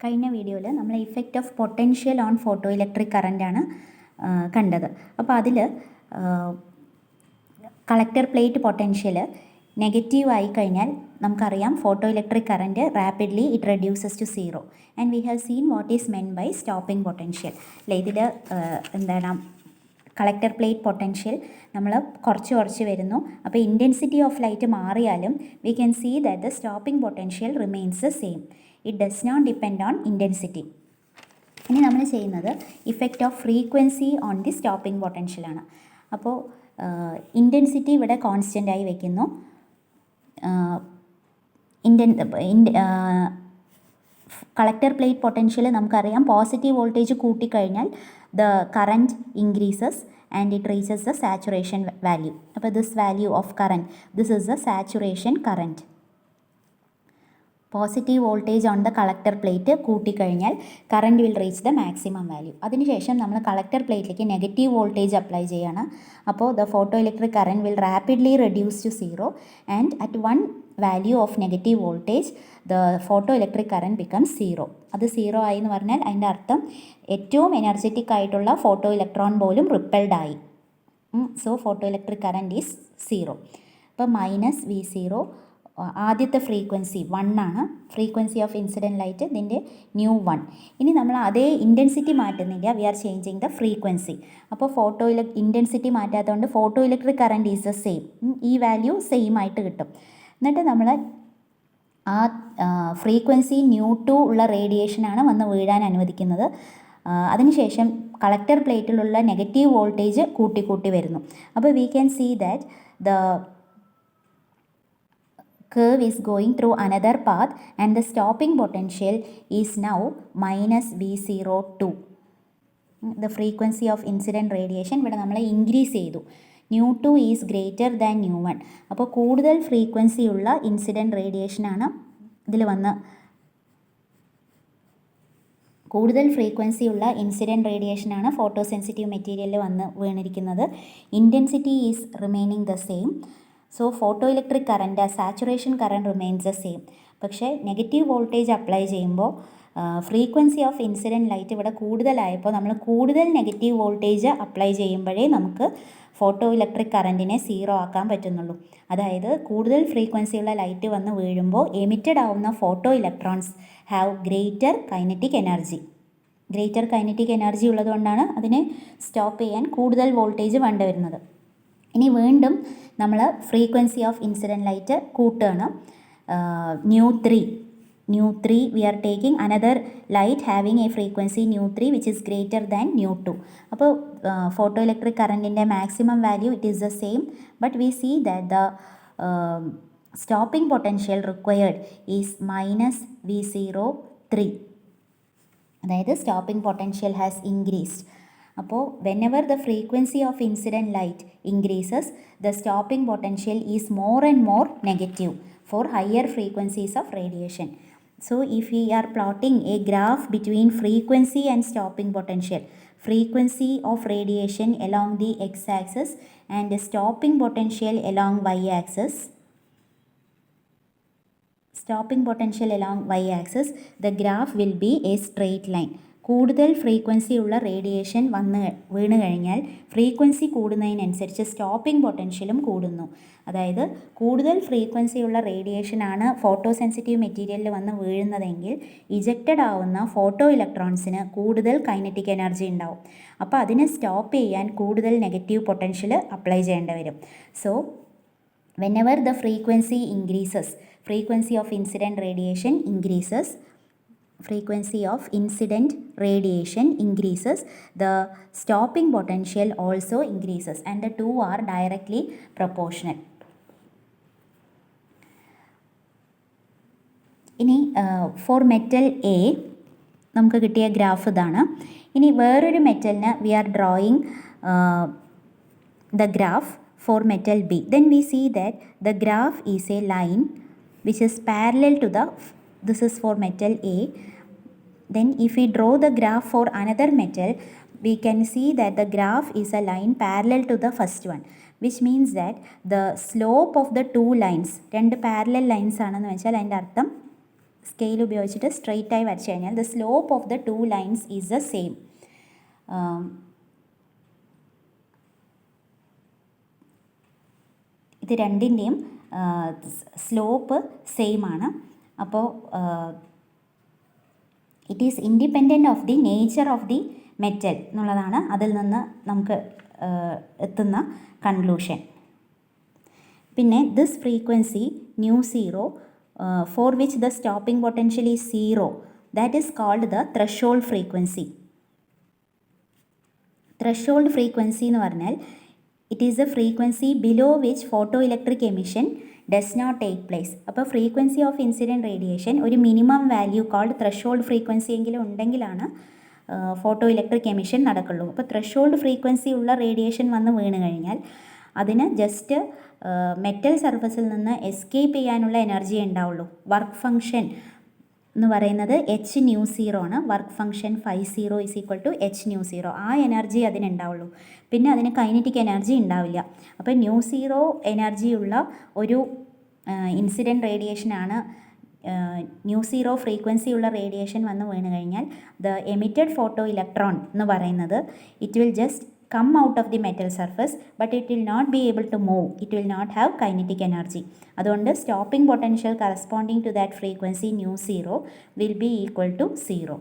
കഴിഞ്ഞ വീഡിയോയിൽ നമ്മൾ effect of potential on photo electric കറൻ്റാണ് കണ്ടത്. അപ്പോൾ അതിൽ കളക്ടർ പ്ലേറ്റ് പൊട്ടൻഷ്യൽ നെഗറ്റീവ് ആയി കഴിഞ്ഞാൽ നമുക്കറിയാം photo electric current rapidly it reduces to zero and we have seen what is meant by stopping potential. അല്ലെ, ഇതിൽ എന്താണ് കളക്ടർ പ്ലേറ്റ് പൊട്ടൻഷ്യൽ നമ്മൾ കുറച്ച് വരുന്നു. അപ്പോൾ ഇൻറ്റൻസിറ്റി ഓഫ് ലൈറ്റ് മാറിയാലും we can see that the stopping potential remains the same. It does not depend on intensity. ഇനി നമ്മൾ ചെയ്യുന്നത് effect of frequency on the stopping പൊട്ടൻഷ്യലാണ്. അപ്പോൾ ഇൻറ്റൻസിറ്റി ഇവിടെ കോൺസ്റ്റൻ്റ് ആയി വയ്ക്കുന്നു. കളക്ടർ പ്ലേറ്റ് പൊട്ടൻഷ്യൽ നമുക്കറിയാം പോസിറ്റീവ് വോൾട്ടേജ് കൂട്ടിക്കഴിഞ്ഞാൽ the current increases and it reaches the saturation value. അപ്പോൾ this value of current, this is the saturation current. Positive voltage on the collector plate കൂട്ടിക്കഴിഞ്ഞാൽ current will reach the maximum value. അതിനുശേഷം നമ്മൾ collector പ്ലേറ്റിലേക്ക് negative voltage apply ചെയ്യാണ്. അപ്പോൾ the photo electric current will rapidly reduce to zero and at one value of negative voltage the photo electric current becomes zero. അത് zero ആയി എന്ന് പറഞ്ഞാൽ അതിൻ്റെ അർത്ഥം ഏറ്റവും എനർജറ്റിക് ആയിട്ടുള്ള ഫോട്ടോ ഇലക്ട്രോൺ പോലും റിപ്പൽഡ് ആയി. So photo electric current is zero. അപ്പോൾ മൈനസ് വി സീറോ, ആദ്യത്തെ ഫ്രീക്വൻസി 1 ആണ്, ഫ്രീക്വൻസി ഓഫ് ഇൻസിഡൻറ്റ് ലൈറ്റ്, ഇതിൻ്റെ ന്യൂ 1. ഇനി നമ്മൾ അതേ ഇൻറ്റൻസിറ്റി മാറ്റുന്നില്ല, we are changing the frequency. അപ്പോൾ ഇൻറ്റൻസിറ്റി മാറ്റാത്തതുകൊണ്ട് photo electric current is the same. ഈ വാല്യൂ സെയിം ആയിട്ട് കിട്ടും. എന്നിട്ട് നമ്മൾ ആ ഫ്രീക്വൻസി ന്യൂ 2 ഉള്ള റേഡിയേഷനാണ് വന്ന് വീഴാൻ അനുവദിക്കുന്നത്. അതിനുശേഷം കളക്ടർ പ്ലേറ്റിലുള്ള നെഗറ്റീവ് വോൾട്ടേജ് കൂട്ടി വരുന്നു. അപ്പോൾ we can see that the curve is going through another path and the stopping potential is now minus V02. The frequency of incident radiation ഇവിടെ നമ്മൾ ഇൻക്രീസ് ചെയ്തു. New 2 is greater than new 1. അപ്പോൾ കൂടുതൽ frequency ഉള്ള incident റേഡിയേഷനാണ് ഇതിൽ വന്ന് photo sensitive മെറ്റീരിയലിൽ വന്ന് വീണിരിക്കുന്നത്. Intensity is remaining the same. So photo electric current, saturation current remains the same. പക്ഷേ നെഗറ്റീവ് വോൾട്ടേജ് അപ്ലൈ ചെയ്യുമ്പോൾ ഫ്രീക്വൻസി ഓഫ് ഇൻസിഡൻറ്റ് ലൈറ്റ് ഇവിടെ കൂടുതലായപ്പോൾ നമ്മൾ കൂടുതൽ നെഗറ്റീവ് വോൾട്ടേജ് അപ്ലൈ ചെയ്യുമ്പോഴേ നമുക്ക് ഫോട്ടോ ഇലക്ട്രിക് കറൻറ്റിനെ സീറോ ആക്കാൻ പറ്റുന്നുള്ളൂ. അതായത് കൂടുതൽ ഫ്രീക്വൻസിയുള്ള ലൈറ്റ് വന്ന് വീഴുമ്പോൾ എമിറ്റഡ് ആവുന്ന photo electrons have greater kinetic energy ഉള്ളതുകൊണ്ടാണ് അതിനെ സ്റ്റോപ്പ് ചെയ്യാൻ കൂടുതൽ വോൾട്ടേജ് വേണ്ടിവരുന്നത്. ഇനി വീണ്ടും നമ്മൾ ഫ്രീക്വൻസി ഓഫ് ഇൻസിഡൻറ്റ് ലൈറ്റ് കൂട്ടുകയാണ്. Nu 3 we are taking another light having a frequency nu 3 which is greater than nu 2. അപ്പോൾ ഫോട്ടോ ഇലക്ട്രിക് കറൻറ്റിൻ്റെ maximum value it is the same, but we see that the stopping potential required is minus V03. അതായത് stopping potential has increased. അപ്പോൾ whenever the frequency of incident light increases, the stopping potential is more and more negative for higher frequencies of radiation. So if we are plotting a graph between frequency and stopping potential, frequency of radiation along the x-axis and the stopping potential along y-axis, the graph will be a straight line. കൂടുതൽ frequency ഉള്ള radiation വീണ് കഴിഞ്ഞാൽ frequency കൂടുന്നതിനനുസരിച്ച് stopping പൊട്ടൻഷ്യലും കൂടുന്നു. അതായത് കൂടുതൽ frequency ഉള്ള റേഡിയേഷനാണ് photo sensitive മെറ്റീരിയലിൽ വന്ന് വീഴുന്നതെങ്കിൽ ഇജക്റ്റഡ് ആവുന്ന ഫോട്ടോ ഇലക്ട്രോൺസിന് കൂടുതൽ കൈനറ്റിക് എനർജി ഉണ്ടാവും. അപ്പോൾ അതിനെ സ്റ്റോപ്പ് ചെയ്യാൻ കൂടുതൽ നെഗറ്റീവ് പൊട്ടൻഷ്യൽ അപ്ലൈ ചെയ്യേണ്ടി വരും. So whenever the frequency of incident radiation increases, the stopping potential also increases and the two are directly proportional. ഇനി ഫോർ മെറ്റൽ എ നമുക്ക് കിട്ടിയ ഗ്രാഫ് ഇതാണ്. ഇനി വേറൊരു മെറ്റലിന് we are drawing the graph for metal B. Then we see that the graph is a line which is parallel to this is for metal A. Then if we draw the graph for another metal, we can see that the graph is a line parallel to the first one, which means that the slope of the two lines, രണ്ട് parallel lines ആണെന്ന് വെച്ചാൽ അതിൻ്റെ അർത്ഥം scale ഉപയോഗിച്ചിട്ട് straight ആയി വരച്ചു കഴിഞ്ഞാൽ the slope of the 2 lines is the same. ഇത് രണ്ടിൻ്റെയും സ്ലോപ്പ് സെയിം ആണ്. അപ്പോൾ it is independent of the nature of the metal എന്നുള്ളതാണ് അതിൽ നിന്ന് നമുക്ക് എത്തുന്ന കൺക്ലൂഷൻ. പിന്നെ this frequency nu zero for which the stopping potential is zero, that is called the threshold frequency. Threshold frequency എന്ന് പറഞ്ഞാൽ it is a frequency below which photo electric emission does not take place. അപ്പോൾ frequency of incident radiation ഒരു minimum value called threshold frequency എങ്കിലും ഉണ്ടെങ്കിലാണ് photo electric emission നടക്കുള്ളൂ. അപ്പോൾ threshold frequency ഉള്ള radiation വന്ന് വീണ് കഴിഞ്ഞാൽ അതിന് ജസ്റ്റ് മെറ്റൽ സർഫസിൽ നിന്ന് എസ്കേപ്പ് ചെയ്യാനുള്ള എനർജി ഉണ്ടാവുള്ളൂ. വർക്ക് ഫങ്ഷൻ എന്ന് പറയുന്നത് എച്ച് ന്യൂ സീറോ ആണ്. Work function φ0 = h nu zero. ആ എനർജി അതിനുണ്ടാവുള്ളൂ. പിന്നെ അതിന് കൈനറ്റിക് എനർജി ഉണ്ടാവില്ല. അപ്പോൾ ന്യൂ സീറോ എനർജിയുള്ള ഒരു ഇൻസിഡൻറ്റ് റേഡിയേഷനാണ് ന്യൂ സീറോ ഫ്രീക്വൻസി ഉള്ള റേഡിയേഷൻ വന്ന് വീണ് കഴിഞ്ഞാൽ ദ എമിറ്റഡ് ഫോട്ടോ ഇലക്ട്രോൺ എന്ന് പറയുന്നത് it will just come out of the metal surface but it will not be able to move, it will not have kinetic energy. അതുകൊണ്ട് stopping potential corresponding to that frequency nu zero will be equal to 0.